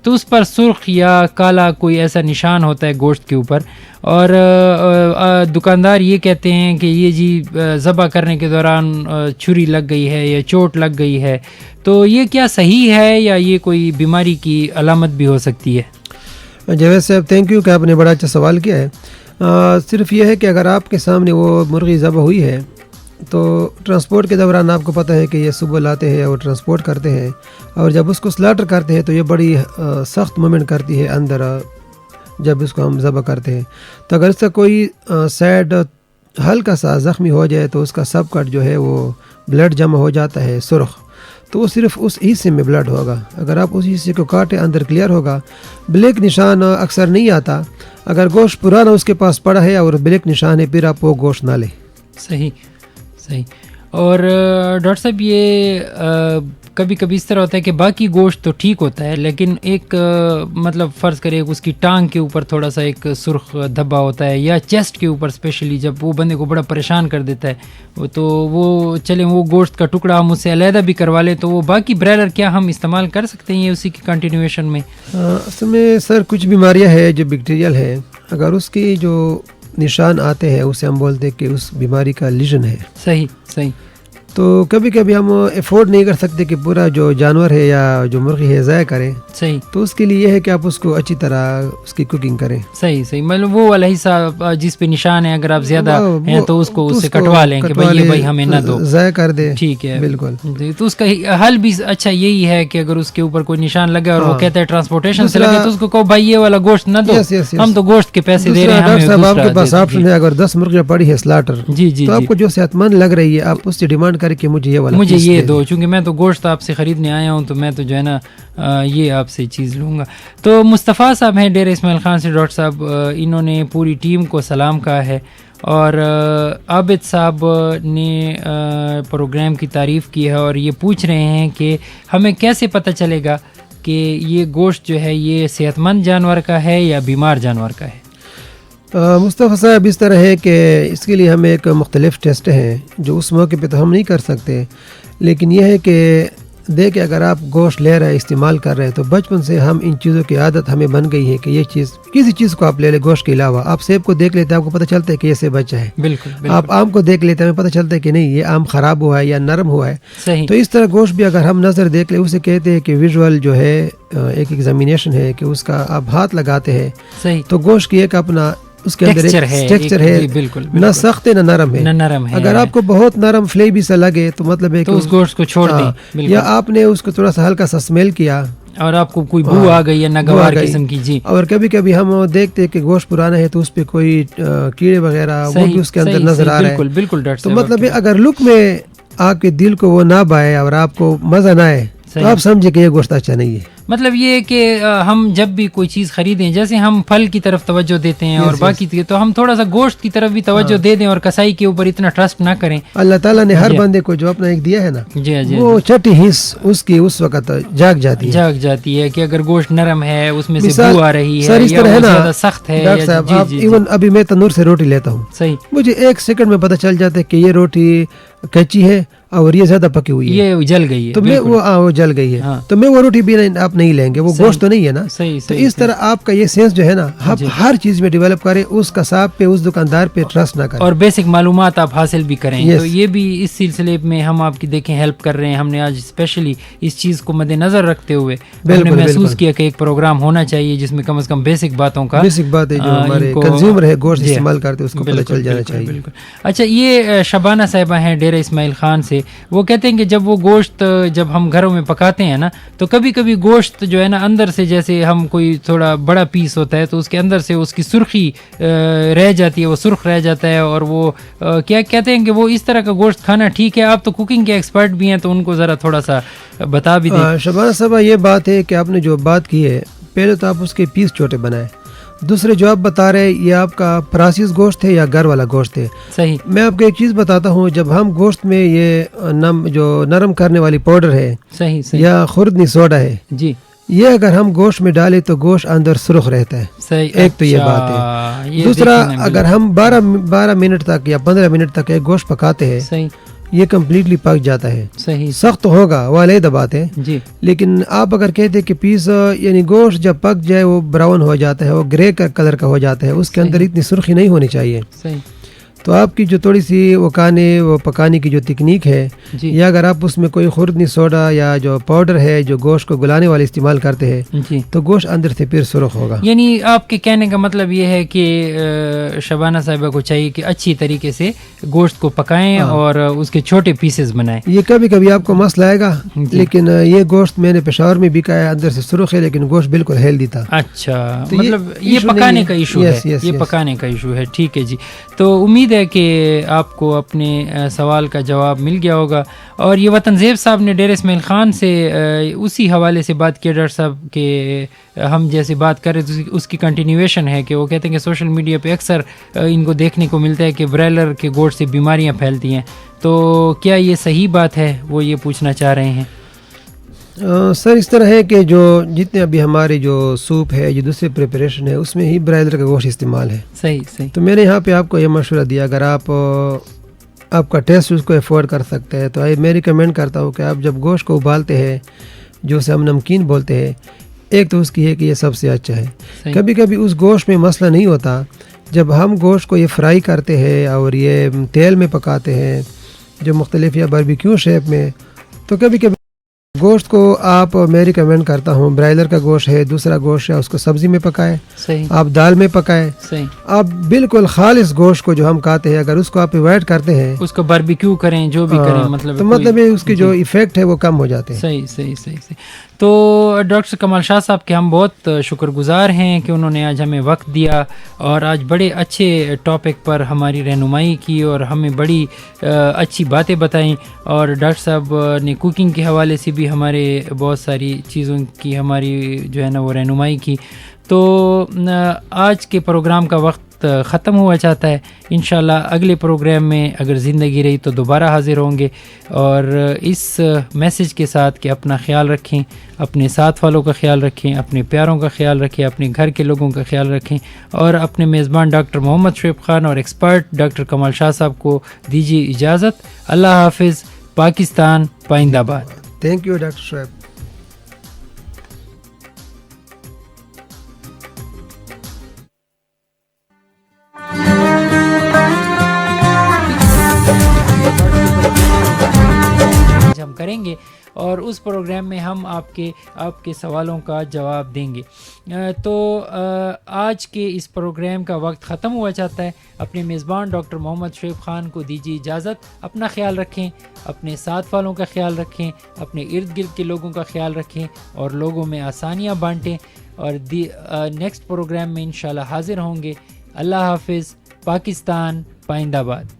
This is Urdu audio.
تو اس پر سرخ یا کالا کوئی ایسا نشان ہوتا ہے گوشت کے اوپر، اور دکاندار یہ کہتے ہیں کہ یہ جی ذبح کرنے کے دوران چھری لگ گئی ہے یا چوٹ لگ گئی ہے، تو یہ کیا صحیح ہے یا یہ کوئی بیماری کی علامت بھی ہو سکتی ہے؟ جاوید صاحب تھینک یو کہ آپ نے بڑا اچھا سوال کیا ہے۔ صرف یہ ہے کہ اگر آپ کے سامنے وہ مرغی ذبح ہوئی ہے تو ٹرانسپورٹ کے دوران آپ کو پتہ ہے کہ یہ صبح لاتے ہیں اور ٹرانسپورٹ کرتے ہیں، اور جب اس کو سلاٹر کرتے ہیں تو یہ بڑی سخت مومنٹ کرتی ہے اندر جب اس کو ہم ذبح کرتے ہیں۔ تو اگر اس کا کوئی سائڈ ہلکا سا زخمی ہو جائے تو اس کا سب کٹ جو ہے وہ بلڈ جمع ہو جاتا ہے سرخ، تو وہ صرف اس حصے میں بلڈ ہوگا۔ اگر آپ اس حصے کو کاٹے اندر کلیئر ہوگا۔ بلیک نشان اکثر نہیں آتا، اگر گوشت پرانا اس کے پاس پڑا ہے اور بلیک نشان ہے پھر آپ وہ گوشت نہ لیں۔ صحیح صحیح۔ اور ڈاکٹر صاحب یہ کبھی کبھی اس طرح ہوتا ہے کہ باقی گوشت تو ٹھیک ہوتا ہے، لیکن ایک مطلب فرض کرے اس کی ٹانگ کے اوپر تھوڑا سا ایک سرخ دھبا ہوتا ہے، یا چیسٹ کے اوپر اسپیشلی جب وہ بندے کو بڑا پریشان کر دیتا ہے، تو وہ چلیں وہ گوشت کا ٹکڑا ہم اس سے علیحدہ بھی کروا لیں، تو وہ باقی برائلر کیا ہم استعمال کر سکتے ہیں اسی کی کنٹینیویشن میں؟ اصل میں سر کچھ بیماریاں ہیں جو بیکٹیریل ہے، اگر اس کی جو نشان آتے ہیں اسے ہم بولتے ہیں کہ اس بیماری کا لیژن ہے۔ صحیح صحیح۔ تو کبھی کبھی ہم افورڈ نہیں کر سکتے کہ پورا جو جانور ہے یا جو مرغی ہے ضائع کریں، صحیح، تو اس کے لیے یہ ہے کہ آپ اس کو اچھی طرح اس کی کوکنگ کریں۔ صحیح صحیح، مطلب وہ والا حصہ جس پہ نشان ہے اگر آپ زیادہ ہیں تو اس کو اس سے کٹوا لیں کہ بھائی یہ بھائی ہمیں نہ دو، ضائع کر دے۔ ٹھیک ہے، بالکل۔ تو اس کا حل بھی اچھا یہی ہے کہ اگر اس کے اوپر کوئی نشان لگے اور وہ کہتا ہے ٹرانسپورٹیشن سے لگے تو اس کو کہو بھائی یہ والا گوشت نہ دو، ہم تو گوشت کے پیسے دے رہے ہیں، ڈاکٹر صاحب آپ کے پاس آپشن ہے، اگر 10 مرغیاں پڑی ہے سلاٹر، جی جی، تو آپ کو جو صحت مند لگ رہی ہے آپ اس سے ڈیمانڈ کریں کہ مجھے یہ والا مجھے یہ دو، چونکہ میں تو گوشت آپ سے خریدنے آیا ہوں تو میں تو جو ہے نا یہ آپ سے چیز لوں گا۔ تو مصطفیٰ صاحب ہیں ڈیرہ اسماعیل خان سے، ڈاکٹر صاحب انہوں نے پوری ٹیم کو سلام کہا ہے، اور عابد صاحب نے پروگرام کی تعریف کی ہے، اور یہ پوچھ رہے ہیں کہ ہمیں کیسے پتہ چلے گا کہ یہ گوشت جو ہے یہ صحت مند جانور کا ہے یا بیمار جانور کا ہے؟ مصطفیٰ صاحب اس طرح ہے کہ اس کے لیے ہمیں ایک مختلف ٹیسٹ ہیں جو اس موقع پہ تو ہم نہیں کر سکتے، لیکن یہ ہے کہ دیکھیں اگر آپ گوشت لے رہے ہیں استعمال کر رہے ہیں تو بچپن سے ہم ان چیزوں کی عادت ہمیں بن گئی ہے کہ یہ چیز کسی چیز کو آپ لے لیں گوشت کے علاوہ، آپ سیب کو دیکھ لیتے ہیں آپ کو پتہ چلتا ہے کہ یہ سیب اچھا ہے، بالکل۔ آپ آم کو دیکھ لیتے ہیں ہمیں پتہ چلتا ہے کہ نہیں یہ آم خراب ہوا ہے یا نرم ہوا ہے، صحیح۔ تو اس طرح گوشت بھی اگر ہم نظر دیکھ لیں، اسے کہتے ہیں کہ ویژول جو ہے ایک ایگزامینیشن ہے کہ اس کا آپ ہاتھ لگاتے ہیں، صحیح، تو گوشت کی ایک اپنا اس کے اندر ٹیکسچر ہے، بالکل، نہ سخت ہے نہ نرم ہے۔ اگر آپ کو بہت نرم فلیبی سا لگے تو مطلب ہے کہ اس گوشت کو چھوڑ دیں، یا آپ نے اس کو تھوڑا سا ہلکا سا اسمیل کیا اور آپ کو کوئی بو آ گئی یا ناگوار قسم کی، جی۔ اور کبھی کبھی ہم دیکھتے ہیں کہ گوشت پرانا ہے تو اس پہ کوئی کیڑے وغیرہ وہ بھی اس کے اندر نظر آ رہا ہے، بالکل ڈاکٹر صاحب۔ تو مطلب اگر لک میں آپ کے دل کو وہ نہ بائے اور آپ کو مزہ نہ آئے تو آپ سمجھے کہ یہ گوشت اچھا نہیں ہے۔ مطلب یہ کہ ہم جب بھی کوئی چیز خریدیں، جیسے ہم پھل کی طرف توجہ دیتے ہیں اور باقی تو ہم تھوڑا سا گوشت کی طرف بھی توجہ دے دیں اور کسائی کے اوپر اتنا ٹرسٹ نہ کریں۔ اللہ تعالیٰ نے ہر بندے کو جو اپنا ایک دیا ہے نا، وہ چھٹی حص اس کی اس وقت جاگ جاتی ہے کہ اگر گوشت نرم ہے اس میں سے بو آ رہی ہے یا زیادہ سخت ہے۔ ڈاکٹر صاحب ایون ابھی میں تندور سے روٹی لیتا ہوں، صحیح، مجھے 1 سیکنڈ میں پتہ چل جاتا ہے کہ یہ روٹی کچی ہے اور یہ زیادہ پکی ہوئی ہے، یہ جل گئی ہے، تو میں وہ جل گئی ہے، تو میں وہ روٹی بھی آپ نہیں لیں گے، وہ گوشت تو نہیں ہے نا۔ تو اس طرح آپ کا یہ سینس جو ہے نا ہر چیز میں ڈیولپ کریں، اس قصاب پہ اس دکاندار پہ ٹرسٹ نہ کریں، اور بیسک معلومات آپ حاصل بھی کریں۔ تو یہ بھی اس سلسلے میں ہم آپ کی دیکھیں ہیلپ کر رہے ہیں۔ ہم نے آج اسپیشلی اس چیز کو مد نظر رکھتے ہوئے ہم نے محسوس کیا کہ ایک پروگرام ہونا چاہیے جس میں کم از کم بیسک باتوں کا، بیسک باتیں جو ہمارے کنزیومر ہے گوشت استعمال کرتے اس کو پتہ چل جانا چاہیے۔ اچھا، یہ شبانہ صاحبہ ہیں ڈیرہ اسماعیل خان سے، وہ کہتے ہیں کہ جب وہ گوشت جب ہم گھروں میں پکاتے ہیں نا تو کبھی کبھی گوشت جو ہے نا اندر سے جیسے ہم کوئی تھوڑا بڑا پیس ہوتا ہے تو اس کے اندر سے اس کی سرخی رہ جاتی ہے، وہ سرخ رہ جاتا ہے، اور وہ کیا کہتے ہیں کہ وہ اس طرح کا گوشت کھانا ٹھیک ہے؟ آپ تو کوکنگ کے ایکسپرٹ بھی ہیں تو ان کو ذرا تھوڑا سا بتا بھی دیں۔ شبانہ صاحب، یہ بات ہے کہ آپ نے جو بات کی ہے، پہلے تو آپ اس کے پیس چھوٹے بنائیں، دوسرے جو آپ بتا رہے یہ آپ کا پراسیس گوشت ہے یا گھر والا گوشت ہے؟ صحیح۔ میں آپ کو ایک چیز بتاتا ہوں، جب ہم گوشت میں یہ جو نرم کرنے والی پاؤڈر ہے، صحیح یا خوردنی سوڈا ہے، جی، یہ اگر ہم گوشت میں ڈالیں تو گوشت اندر سرخ رہتا ہے، صحیح، ایک تو یہ بات ہے۔ دوسرا، اگر ہم 12 منٹ تک یا 15 منٹ تک ایک گوشت پکاتے ہیں، صحیح، یہ کمپلیٹلی پک جاتا ہے. صحیح. سخت ہوگا وہ علیحدہ بات ہے جی. لیکن آپ اگر کہتے ہیں کہ پیس یعنی گوشت جب پک جائے وہ براؤن ہو جاتا ہے, وہ گرے کا کلر کا ہو جاتا ہے, اس کے اندر اتنی سرخی نہیں ہونی چاہیے. صحیح. تو آپ کی جو تھوڑی سی وہ پکانے کی جو تکنیک ہے, یا اگر آپ اس میں کوئی خوردنی سوڈا یا جو پاؤڈر ہے جو گوشت کو گلانے والے استعمال کرتے ہیں, تو گوشت اندر سے پھر سرخ ہوگا. یعنی آپ کے کہنے کا مطلب یہ ہے کہ شبانہ صاحبہ کو چاہیے کہ اچھی طریقے سے گوشت کو پکائیں اور اس کے چھوٹے پیسز بنائیں. یہ کبھی کبھی آپ کو مسئلہ آئے گا, لیکن یہ گوشت میں نے پشاور میں بھی کھایا, اندر سے سرخ ہے لیکن گوشت بالکل ہیلدی تھا. اچھا, مطلب یہ پکانے کا ایشو ہے. یہ پکانے کا ایشو ہے. ٹھیک ہے جی. تو امید ہے کہ آپ کو اپنے سوال کا جواب مل گیا ہوگا. اور یہ وطن زیب صاحب نے ڈیر اسماعیل خان سے اسی حوالے سے بات کیا ڈاکٹر صاحب کہ ہم جیسے بات کر رہے تھے اس کی کنٹینیویشن ہے کہ وہ کہتے ہیں کہ سوشل میڈیا پہ اکثر ان کو دیکھنے کو ملتا ہے کہ برائلر کے گوشت سے بیماریاں پھیلتی ہیں. تو کیا یہ صحیح بات ہے؟ وہ یہ پوچھنا چاہ رہے ہیں. سر اس طرح ہے کہ جو جتنے ابھی ہمارے جو سوپ ہے, جو دوسرے پریپریشن ہے, اس میں ہی برائلر کا گوشت استعمال ہے. صحیح صحیح. تو میں نے یہاں پہ آپ کو یہ مشورہ دیا, اگر آپ کا ٹیسٹ اس کو افورڈ کر سکتے ہیں تو میں ریکمینڈ کرتا ہوں کہ آپ جب گوشت کو ابالتے ہیں, جو اسے ہم نمکین بولتے ہیں, ایک تو اس کی ہے کہ یہ سب سے اچھا ہے. کبھی کبھی اس گوشت میں مسئلہ نہیں ہوتا, جب ہم گوشت کو یہ فرائی کرتے ہیں اور یہ تیل میں پکاتے ہیں جو مختلف یا باربیکیو شیپ میں, تو کبھی کبھی گوشت کو آپ میں ریکمینڈ کرتا ہوں برائلر کا گوشت ہے, دوسرا گوشت ہے, اس کو سبزی میں پکائے, آپ دال میں پکائے, آپ بالکل خالص گوشت کو جو ہم کھاتے ہیں اگر اس کو آپ ایوائڈ کرتے ہیں, اس کو باربیکیو کریں, جو بھی کریں, مطلب تو مطلب اس کی جو ایفیکٹ ہے وہ کم ہو جاتے ہیں. صحیح صحیح صحیح صحیح. تو ڈاکٹر کمال شاہ صاحب کے ہم بہت شکر گزار ہیں کہ انہوں نے آج ہمیں وقت دیا اور آج بڑے اچھے ٹاپک پر ہماری رہنمائی کی اور ہمیں بڑی اچھی باتیں بتائیں. اور ڈاکٹر صاحب نے کوکنگ کے حوالے سے بھی ہمارے بہت ساری چیزوں کی ہماری جو ہے نا وہ رہنمائی کی. تو آج کے پروگرام کا وقت ختم ہوا چاہتا ہے. انشاءاللہ اگلے پروگرام میں اگر زندگی رہی تو دوبارہ حاضر ہوں گے, اور اس میسج کے ساتھ کہ اپنا خیال رکھیں, اپنے ساتھ والوں کا خیال رکھیں, اپنے پیاروں کا خیال رکھیں, اپنے گھر کے لوگوں کا خیال رکھیں, اور اپنے میزبان ڈاکٹر محمد شعیب خان اور ایکسپرٹ ڈاکٹر کمال شاہ صاحب کو دیجیے اجازت. اللہ حافظ. پاکستان پائندہ باد. Thank you doctor Shoaib. ہم کریں گے اور اس پروگرام میں ہم آپ کے سوالوں کا جواب دیں گے. تو آج کے اس پروگرام کا وقت ختم ہوا چاہتا ہے. اپنے میزبان ڈاکٹر محمد شعیب خان کو دیجیے اجازت. اپنا خیال رکھیں, اپنے ساتھ والوں کا خیال رکھیں, اپنے ارد گرد کے لوگوں کا خیال رکھیں اور لوگوں میں آسانیاں بانٹیں. اور نیکسٹ پروگرام میں انشاءاللہ حاضر ہوں گے. اللہ حافظ. پاکستان پائندہ باد.